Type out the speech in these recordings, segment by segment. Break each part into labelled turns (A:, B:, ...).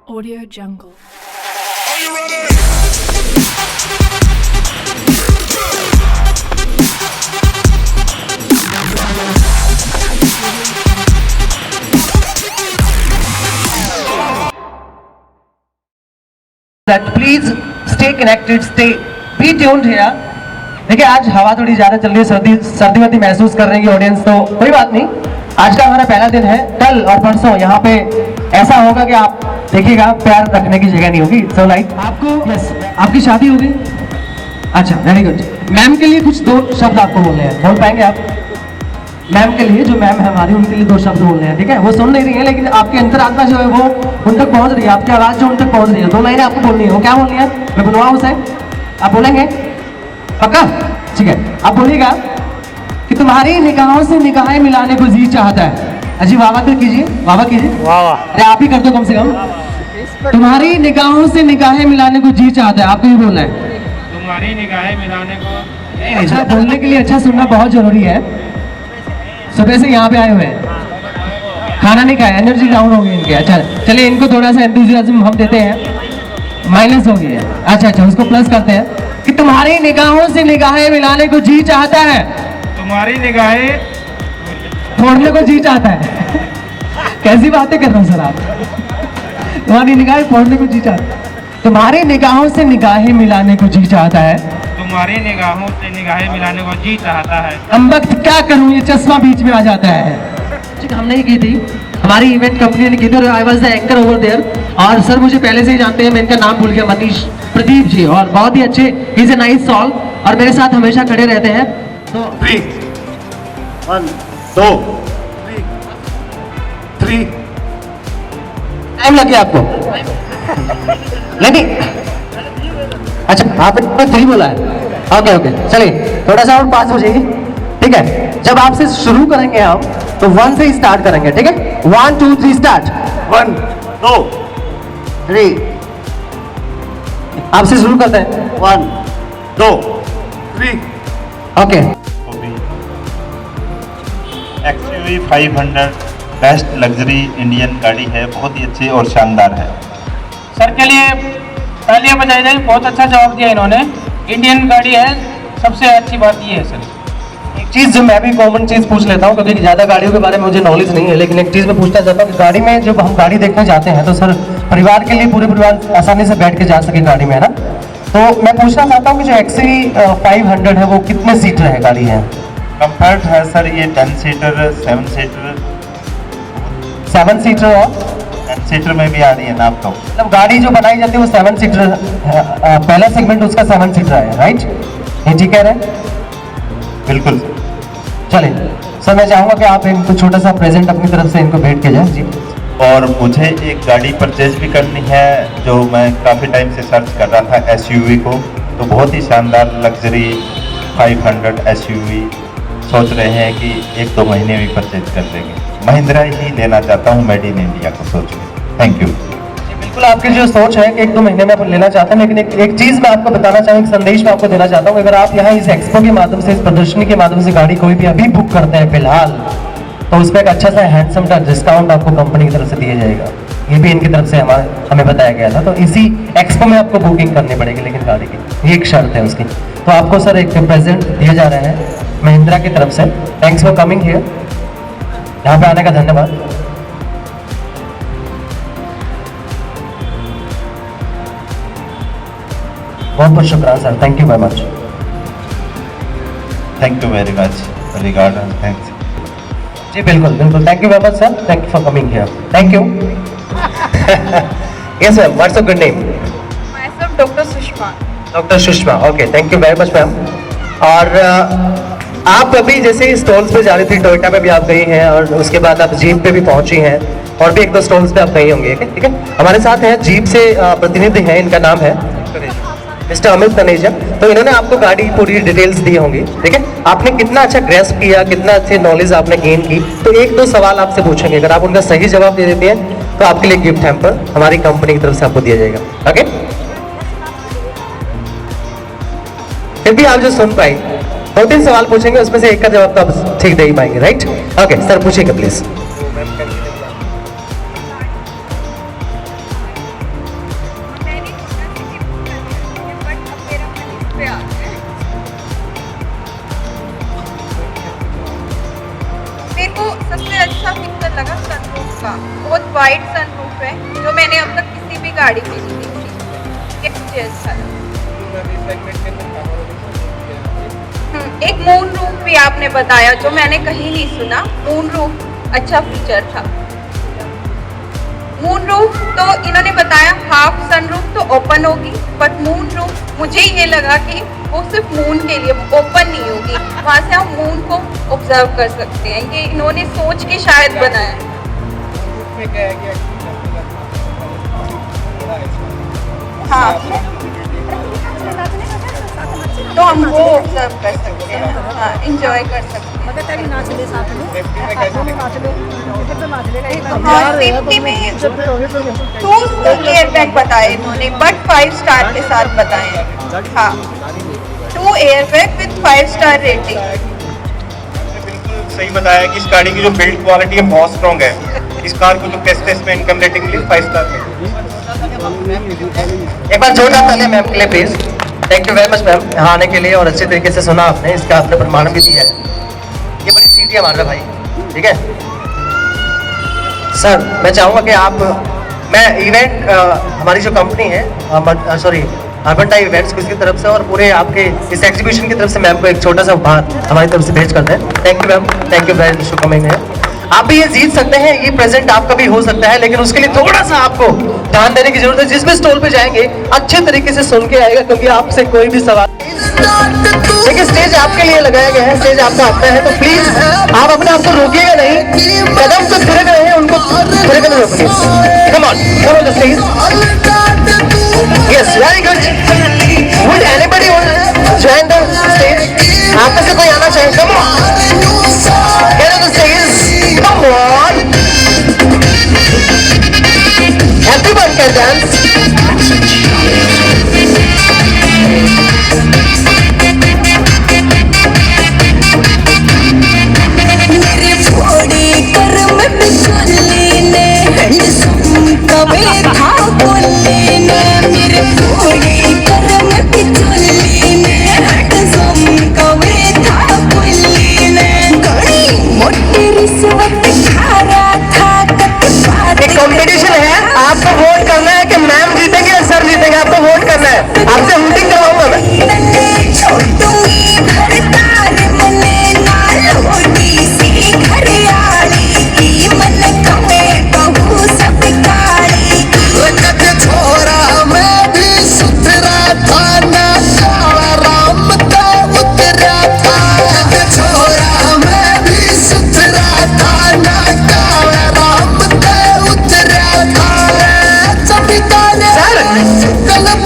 A: Audio Jungle.
B: Are you ready?
C: That please stay connected, be tuned here. देखिए आज हवा थोड़ी ज़्यादा चल रही है, सर्दी वर्दी महसूस कर रही है ऑडियंस, तो कोई बात नहीं। आज का हमारा पहला दिन है। कल और परसों यहाँ पे ऐसा होगा कि आप देखिएगा पैर रखने की जगह नहीं होगी। सो लाइक आपको यस, आपकी शादी होगी? अच्छा, वेरी गुड। मैम के लिए कुछ 2 शब्द आपको बोलने हैं, बोल पाएंगे आप? मैम के लिए, जो मैम है हमारी, उनके लिए 2 शब्द बोलने हैं, ठीक है? वो सुन नहीं रही है लेकिन आपकी अंतरात्मा जो है वो उन तक पहुंच रही है, आपकी आवाज़ जो उन तक पहुंच रही है। 2 लाइनें आपको बोलनी है। वो क्या बोलनी है? मैं बुलवाऊं उसे? आप बोलेंगे? पक्का? ठीक है। आप बोलिएगा कि तुम्हारी निगाहों से निगाहें मिलाने को जी चाहता है। अजी वाह वाह कीजिए, वाह वाह कीजिए। अरे आप ही कर दो कम से कम। तुम्हारी निगाहों से निगाहें मिलाने को जी चाहता है, आपको ही बोलना है।
D: तुम्हारी निगाहें मिलाने को
C: अच्छा, बोलने के लिए अच्छा सुनना बहुत जरूरी है। सुबह से यहाँ पे आए हुए हैं, खाना नहीं खाया, एनर्जी डाउन हो गई इनकी। अच्छा चलिए, इनको थोड़ा सा एंथुसियाज्म हम देते हैं, माइनस हो गई है। अच्छा, उसको प्लस करते हैं कि तुम्हारी निगाहों से निगाहें मिलाने को जी चाहता है,
A: तुम्हारी निगाहें
C: फोड़ने को जी चाहता है। कैसी बातें कर रहे हो सर आप? तुम्हारी निगाहें फोड़ने को जी चाहता है, तुम्हारी निगाहों से निगाहें मिलाने को जी चाहता है,
A: तुम्हारी निगाहों से निगाहें मिलाने को जी चाहता है।
C: हम वक्त क्या करूं, ये चश्मा बीच में आ जाता है। ठीक, हमने ही की थी, हमारी इवेंट कंपनी ने की थी, और I was the anchor over there. और सर मुझे पहले से ही जानते हैं, मैं इनका नाम भूल गया, मनीष प्रदीप जी, और बहुत ही अच्छे, he is a nice soul, और मेरे साथ हमेशा खड़े रहते हैं। तो
B: 3 1 2 3
C: टाइम लग गया आपको? नहीं, अच्छा आपने 3 बोला है। ओके, चलिए थोड़ा सा और पास हो जाइए। ठीक है, जब आपसे शुरू करेंगे हम तो 1 से ही स्टार्ट करेंगे। ठीक है, 1 2 3 स्टार्ट।
B: 1 2
C: 3, आपसे शुरू करते हैं।
B: 1 2 3
C: okay,
D: XUV 500 best luxury Indian गाड़ी है, बहुत ही अच्छी और शानदार है।
A: सर के लिए तालियां बजाई जाए, बहुत अच्छा जवाब दिया इन्होंने। इंडियन गाड़ी है, सबसे अच्छी बात ये है सर।
C: एक चीज जो मैं भी कॉमन चीज पूछ लेता हूँ, क्योंकि ज्यादा गाड़ियों के बारे में मुझे नॉलेज नहीं है, लेकिन एक चीज मैं पूछना चाहता हूँ कि गाड़ी में जब हम गाड़ी देखने जाते हैं तो सर परिवार के लिए, पूरे परिवार आसानी से बैठ के जा सके गाड़ी में, है ना? तो मैं पूछना चाहता हूँ कि जो XUV 500 है वो कितने सीटर है गाड़ी है?
D: कंफर्ट है सर, ये 10 सीटर 7 सीटर
C: 7 सीटर, और
D: 10 सीटर में भी आ रही है ना आपको।
C: मतलब गाड़ी जो बनाई जाती है वो 7 सीटर, पहला सेगमेंट उसका 7 सीटर है, राइट? ये ठीक कह रहे हैं?
D: बिल्कुल।
C: चलिए सर, मैं चाहूंगा कि आप इनको छोटा सा प्रेजेंट अपनी तरफ से इनको भेंट के जाए जी।
D: और मुझे एक गाड़ी परचेज भी करनी है, जो मैं काफ़ी टाइम से सर्च कर रहा था SUV को, तो बहुत ही शानदार लग्जरी 500 SUV सोच रहे हैं कि 1-2 महीने में परचेज कर लेंगे। महिंद्रा ही लेना चाहता हूँ, मेड इन इंडिया को सोच के। Thank you.
C: बिल्कुल, आपकी जो सोच है कि 1-2 महीने में आप लेना चाहते हैं, लेकिन एक चीज मैं आपको बताना चाहूँ, एक संदेश मैं आपको देना चाहता हूँ। अगर आप यहाँ इस एक्सपो के माध्यम से, इस प्रदर्शनी के माध्यम से गाड़ी कोई भी अभी बुक करते हैं फिलहाल, तो उस पर एक अच्छा सा हैंडसम सा डिस्काउंट आपको कंपनी की तरफ से दिया जाएगा। ये भी इनकी तरफ से हमें बताया गया था। तो इसी एक्सपो में आपको बुकिंग करनी पड़ेगी, लेकिन गाड़ी की ये एक शर्त है उसकी। तो आपको सर एक प्रेजेंट दिया जा रहा है महिंद्रा की तरफ से। थैंक्स फॉर कमिंग हियर, यहाँ पे आने का धन्यवाद। बहुत बहुत शुक्रिया sir, thank you very much.
D: Thank you very much, regard and thanks.
C: जी बिल्कुल, thank you very much sir, thank you for coming here, thank you. Yes ma'am, what's your good name?
E: Myself Dr. Sushma.
C: Doctor Sushma, okay, thank you very much ma'am. और आप अभी जैसे stalls पे जा रही थी, टोयोटा पे भी आप गई हैं, और उसके बाद आप जीप पे भी पहुंची हैं, और भी 1-2 स्टॉल्स पे आप गई होंगी। ठीक है, हमारे साथ हैं जीप से प्रतिनिधि हैं, इनका नाम है मिस्टर अमित तनेजा। तो इन्होंने आपको गाड़ी पूरी डिटेल्स दी होंगी। ठीक है, आपने कितना अच्छा ग्रेस्प किया, कितना अच्छी नॉलेज आपने गेन की। तो 1-2 सवाल आपसे पूछेंगे, अगर आप उनका सही जवाब दे देते हैं तो आपके लिए गिफ्ट हैम्पर हमारी कंपनी की तरफ से आपको दिया जाएगा। ओके, फिर भी आप जो सुन पाए, 2-3 सवाल पूछेंगे, उसमें से एक का जवाब तो आप ठीक दे ही पाएंगे, राइट? ओके सर, पूछिएगा प्लीज।
E: मेरे को सबसे अच्छा फीचर लगा सनरूफ का। बहुत वाइड सनरूफ है, जो मैंने अब तक किसी भी गाड़ी में नहीं देखी। ये मुझे अच्छा लगा। एक मून रूफ भी आपने बताया, जो मैंने कहीं नहीं सुना। मून रूफ अच्छा फीचर था। मून रूफ तो इन्होंने बताया हाफ सनरूफ तो ओपन होगी, बट मून रूफ मुझे ये लगा कि वो सिर्फ मून के लिए ओपन नहीं होगी, वहाँ से हम मून को ऑब्जर्व कर सकते हैं। ये इन्होंने सोच के शायद बनाया। हाँ, तो हम वो ऑब्जर्व कर सकते हैं, हाँ, इंजॉय कर सकते हैं। हाँ, सेफ्टी में 2 एयर बैग बताए इन्होंने, बट 5 स्टार के साथ बताए। हाँ, 2 एयरबैग विद 5 स्टार रेटिंग।
F: बिल्कुल सही बताया कि इस गाड़ी की जो बिल्ड क्वालिटी है बहुत स्ट्रॉन्ग है। इस कार को जो टेस्ट टेस्ट में इनकम रेटिंग मिली 5 स्टार।
C: एक बार जोरदार तालियां मैम के लिए please. Thank you very much ma'am यहाँ आने के लिए और अच्छे तरीके से सुना आपने, इसका आपने प्रमाण भी दिया है। ये बड़ी सीट है हमारे भाई, ठीक है सर। मैं चाहूँगा कि मैं इवेंट हमारी जो कंपनी है सॉरी अर्बन टाइप इवेंट्स की तरफ से और पूरे आपके इस एग्जीबिशन की तरफ से मैम को एक छोटा सा उपहार हमारी तरफ से भेज करते हैं। Thank you ma'am, thank you very much for coming here. आप भी ये जीत सकते हैं, ये प्रेजेंट आपका भी हो सकता है, लेकिन उसके लिए थोड़ा सा आपको ध्यान देने की जरूरत है। जिस भी स्टॉल पे जाएंगे अच्छे तरीके से सुन के आएगा, क्योंकि आपसे कोई भी सवाल देखिए स्टेज आपके लिए लगाया गया है, स्टेज आपका अपना है, तो प्लीज आप अपने आप को रोकिएगा नहीं, कदम जो थिरक रहे हैं उनको थिरकने नहीं रोकिए। Come on, come on the stage. Yes very good. Would anybody want join the stage? आप में से कोई आना चाहे? Come on, get on the stage, come on, everyone can dance. Competition है, आपको वोट करना है कि मैम जीतेंगे या सर जीतेंगे, आपको वोट करना है। आपसे वोटिंग करवाऊंगा मैं।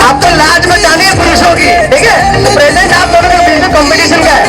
C: आपको लाज बचानी है पुरुषों की, ठीक है? तो प्रेजेंट आप दोनों के बीच में कंपटीशन का है।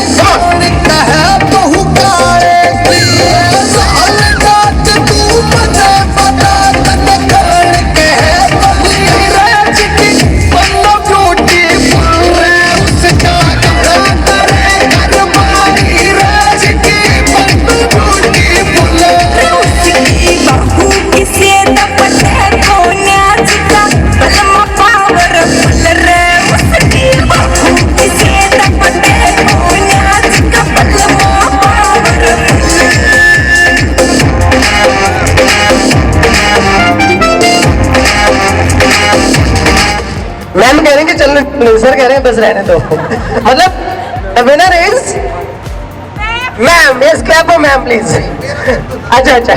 C: मैम कह रहे हैं कि चलने, सर कह रहे हैं बस रहने दो। मतलब the winner is ma'am. Yes clap for ma'am please. अच्छा अच्छा।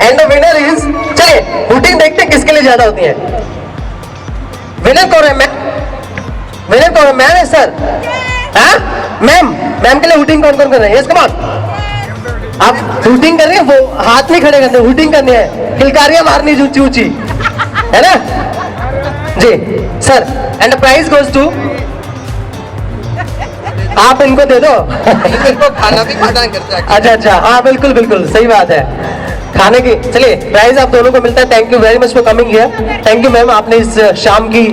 C: एंड द विनर इज, चलिए वोटिंग देखते हैं किसके लिए ज्यादा होती है। विनर कौन है मैम? विनर कौन है? मैम है सर? हाँ मैम, मैम के लिए वोटिंग कौन कौन कर रहे हैं? Yes come on. आप वोटिंग कर रहे हैं, वो हाथ नहीं खड़े करने, वोटिंग करनी है, किलकारियां मारनी ऊंची ऊंची, है ना जी sir. And prize goes to, आप इनको दे दो। इनको खाना भी प्रदान करते हैं। अच्छा अच्छा, हाँ बिल्कुल बिल्कुल सही बात है, खाने की। चलिए प्राइज आप दोनों को मिलता है। Thank you very much for coming here. Thank you ma'am, आपने इस शाम की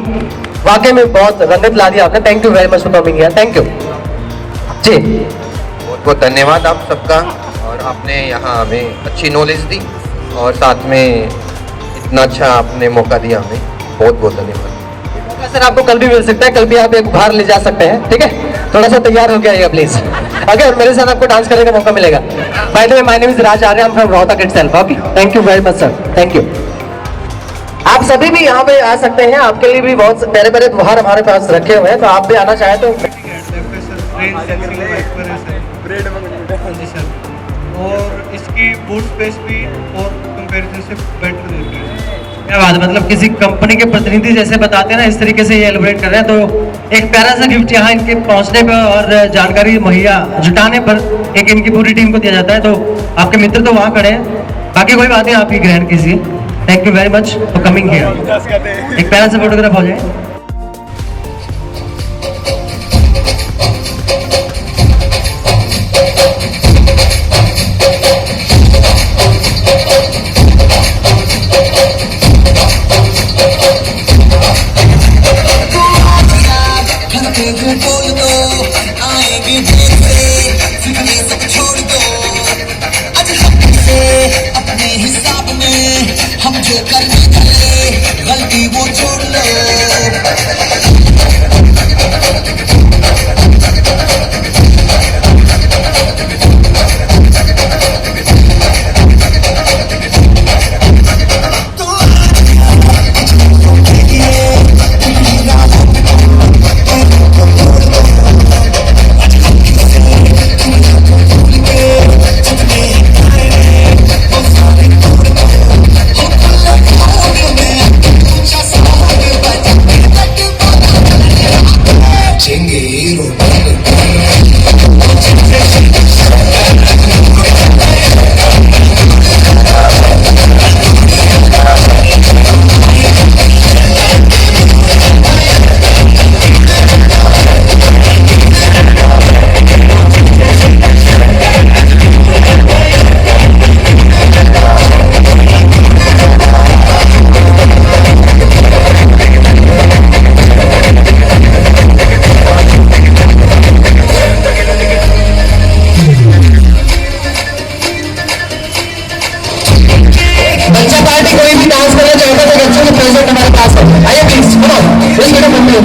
C: वाकई में बहुत रंगत ला दिया आपने। Thank you very much for coming here. Thank you जी,
G: बहुत बहुत धन्यवाद आप सबका। और आपने यहाँ हमें अच्छी नॉलेज दी और साथ में इतना अच्छा आपने मौका दिया हमें, बहुत बहुत धन्यवाद।
C: सर आपको कल भी मिल सकता है, कल भी आप एक बाहर ले जा सकते हैं, ठीक है? थोड़ा सा तैयार होके आइएगा प्लीज। ओके, मेरे साथ आपको डांस करने का मौका मिलेगा। By the way my name is Raj Arya, I am from Rohtak itself. Okay, thank you very much sir, thank you. आप सभी भी यहाँ पे आ सकते हैं, आपके लिए भी बहुत प्यारे प्यारे उपहार हमारे पास रखे हुए हैं, तो आप भी आना चाहे तो।
H: और इसकी बूट स्पेस भी और कंपैरिजन से बेटर देते हैं। क्या बात है, मतलब किसी कंपनी के प्रतिनिधि जैसे बताते हैं ना, इस तरीके से ये एलिब्रेट कर रहे हैं। तो एक प्यारा सा गिफ्ट यहाँ इनके पहुँचने पर और जानकारी मुहैया जुटाने पर एक इनकी पूरी टीम को दिया जाता है। तो आपके मित्र तो वहाँ खड़े हैं, बाकी कोई बात नहीं, आप ही ग्रहण कीजिए। Thank you very much for coming here. एक प्यारा सा फोटोग्राफ हो जाए।
C: छोटे बंदे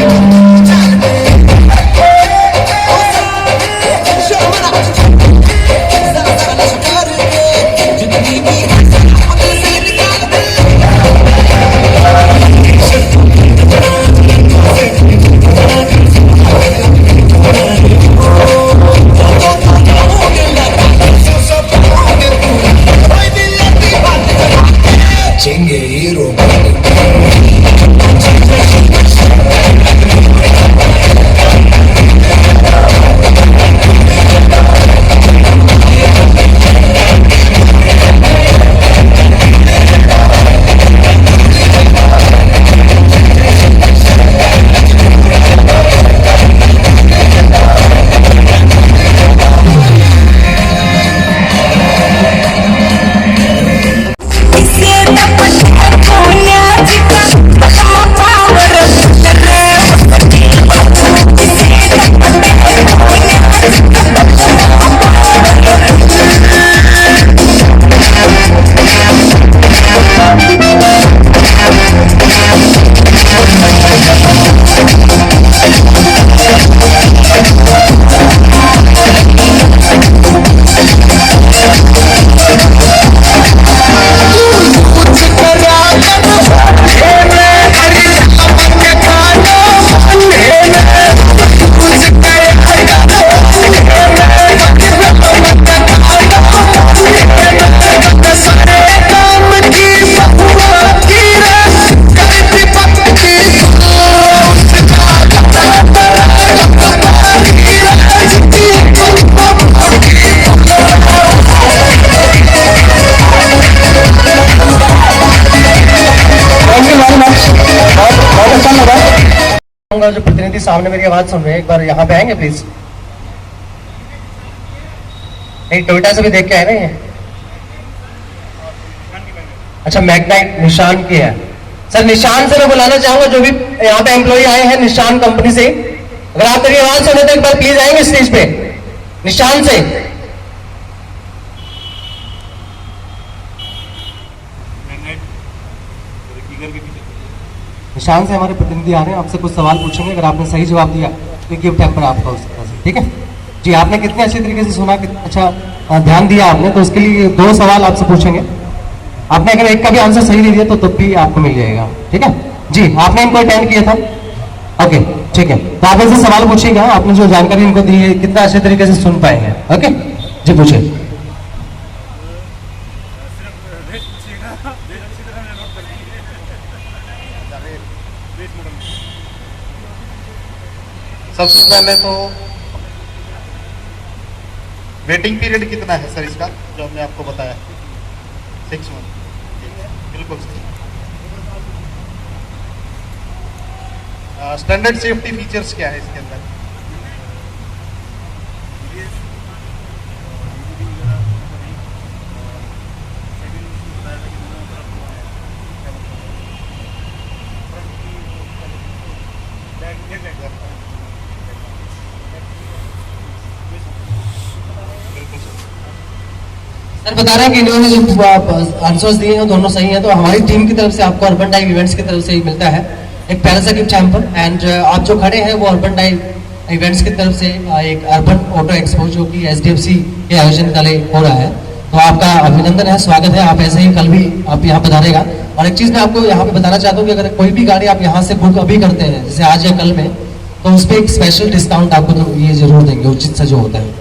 C: जो प्रतिनिधि सामने मेरी आवाज सुन रहे हैं, एक बार यहाँ पे आएंगे प्लीज। एक टोयोटा से भी देख के आए ना ये? अच्छा, मैग्नाइट निशान की है सर। निशान से मैं बुलाना चाहूंगा जो भी यहाँ पे एम्प्लॉय आए हैं निशान कंपनी से। अगर आप मेरी आवाज सुने तो एक बार प्लीज आएंगे स्टेज पे निशान से। निशान से हमारे प्रतिनिधि आ रहे हैं, आपसे कुछ सवाल पूछेंगे। अगर आपने सही जवाब दिया तो गिफ्ट हैम्पर आपका उस तरह से, ठीक है जी। आपने कितने अच्छे तरीके से सुना, अच्छा ध्यान दिया आपने, तो उसके लिए 2 सवाल आपसे पूछेंगे। आपने अगर एक का भी आंसर सही नहीं दिया तो तब भी आपको मिल जाएगा, ठीक है जी। आपने इनको अटेंड किया था, ओके ठीक है। तो आप इनसे सवाल पूछिएगा, आपने जो जानकारी इनको दी है कितना अच्छे तरीके से सुन पाएंगे। ओके जी, पूछिए।
B: सबसे पहले तो वेटिंग पीरियड कितना है सर इसका, जो हमने आपको बताया? 6 मंथ, बिल्कुल सही। स्टैंडर्ड सेफ्टी फीचर्स क्या है इसके अंदर?
C: सर बता रहे हैं कि इन्होंने जो आंसर्स दिए हैं दोनों सही हैं, तो हमारी टीम की तरफ से आपको अर्बन डाइव इवेंट्स की तरफ से ही मिलता है एक प्यारा सा गिफ्ट हैम्पर। एंड आप जो खड़े हैं वो अर्बन डाइव इवेंट्स की तरफ से एक अर्बन ऑटो एक्सपो जो कि SDFC के आयोजन तले हो रहा है, तो आपका अभिनंदन है, स्वागत है। आप ऐसे ही कल भी आप यहाँ पधारेगा। और एक चीज़ मैं आपको यहाँ पे बताना चाहता हूँ कि अगर कोई भी गाड़ी आप यहाँ से बुक अभी करते हैं जैसे आज या कल में, तो उस पर एक स्पेशल डिस्काउंट आपको तो ये जरूर देंगे उचित से जो होता है,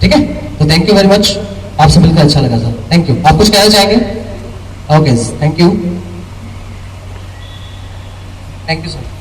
C: ठीक है। तो थैंक यू वेरी मच, आपसे मिलकर अच्छा लगा सर, थैंक यू। आप कुछ कहना चाहेंगे? Okay, thank you, thank you sir.